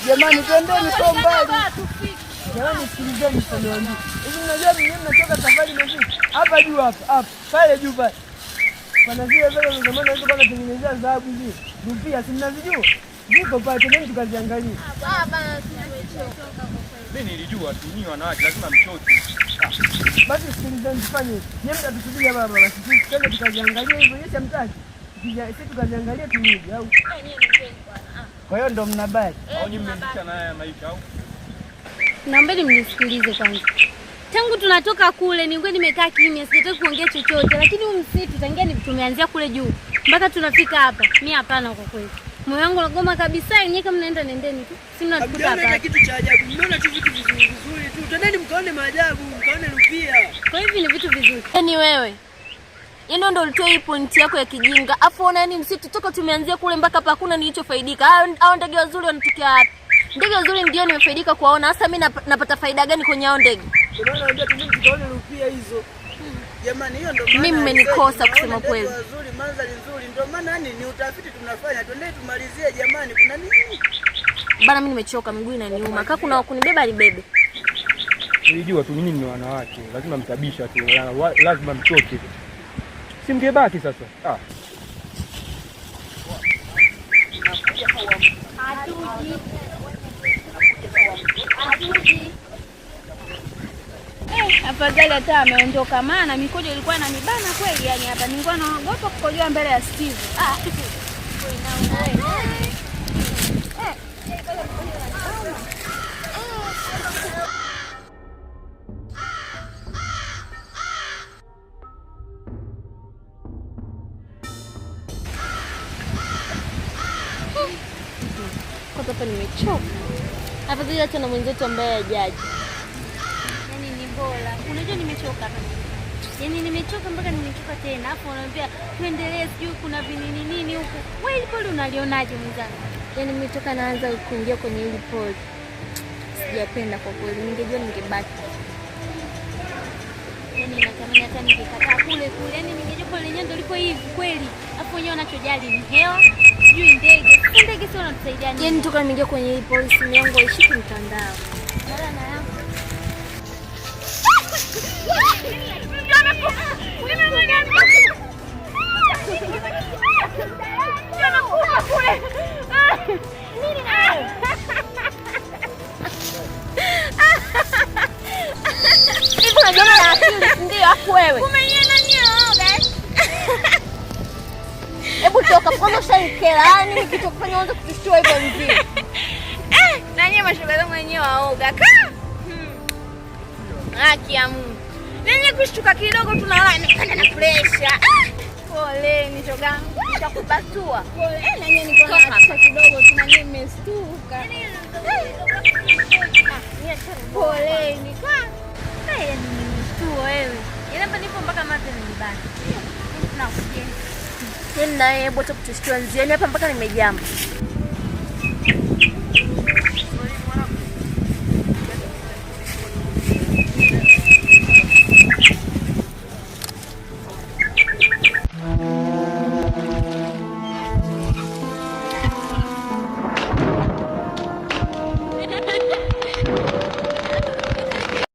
Jamani, twendeni kwa mbali. Jamani, sikilizeni msaniambie. Hivi mnajua mimi natoka safari na vipi? Hapa juu hapa. Pale juu pale. Pana zile zile za zamani hizo bana tengenezea dhahabu hizi. Rupia si mnazijua? Ziko pale twendeni tukaziangalie. Bana tumechoka. Mimi nilijua tu nyinyi wanawake lazima mchote. Basi sikilizeni tufanye. Nyinyi mtatusubiria baba basi. Twende tukaziangalie hivyo yeye hamtaki. Sisi tukaziangalia tunyije au? Kwa hiyo ndo mnabaki. Au nyinyi mmenisha na haya maisha au? Naombeni mnisikilize kwanza. Tangu tunatoka kule nilikuwa nimekaa kimya, sijataka kuongea chochote, lakini huu msitu tangia tumeanzia kule juu mpaka tunafika hapa. Mimi hapana kwa kweli. Moyo wangu unagoma kabisa, nyinyi kama mnaenda nendeni tu. Si mnatukuta hapa. Mnaona kitu cha ajabu. Mnaona tu vitu vizuri tu. Twendeni mkaone maajabu, mkaone rupia. Kwa hivi ni vitu vizuri. Yaani wewe ndio ulitoa hii point yako ya kijinga. Afu ona yani msitu toka tumeanzia kule mpaka hapa hakuna nilichofaidika. Hao ndege wazuri wanatokea wapi? Ndege wazuri ndio nimefaidika kuwaona. Sasa mimi napata faida gani kwenye hao ndege? Ndio maana naambia tu tukaone rupia hizo. Jamani, hiyo ndio maana mimi mmenikosa kusema kweli. Nzuri, mandhari nzuri. Ndio maana yani ni utafiti tunafanya. Twende tumalizie jamani, kuna nini? Bana mimi nimechoka, miguu inaniuma. Kaka kuna kunibeba nibebe. Nilijua tu nyinyi ni wanawake, lazima mtabisha tu. Lazima mchoke. Si mngebaki sasa. Afadhali hata ameondoka, maana mikojo ilikuwa inanibana kweli, yani hapa nilikuwa naogopa kukojoa mbele ya Steve. Kwa sababu nimechoka. Afadhali hata na mwenzetu ambaye hajaji. Yaani ni bora. Unajua nimechoka hapa. Yaani nimechoka mpaka nimechoka tena. Hapo unaniambia tuendelee, sijui kuna vinini nini huko. Wewe ile pole unalionaje mwenzangu? Yaani nimetoka naanza kuingia kwenye ile pole. Sijapenda kwa kweli. Ningejua ningebaki. Yaani natamani hata ningekataa kule. Yaani ningejua pole yenyewe ndio liko hivi kweli. Hapo wenyewe wanachojali ni hewa. Sijui ndege. Ndege sio wanatusaidia nini? Yaani toka nimeingia kwenye hii polisi yangu haishiki mtandao. Mara na yangu. Hivi unajiona na akili ndio hapo wewe. Umenyena nyoga. Hebu toka kwanza ushanikera. Nini kitu kufanya uanze kutushtua hivyo mzee? Na nyinyi mashoga mwenyewe waoga. Haki ya Mungu. Nenye kushtuka kidogo tunalala nikanda na pressure. Pole ni shoga. Nitakubatua. Pole na nyinyi niko na hapa kidogo tunanye mmestuka. Pole ni kwa. Haya ni mstuo wewe. Hapa nipo mpaka mate nibaki. Tunakuja. Tena hebu acha kutushtua nziani hapa mpaka nimejamba.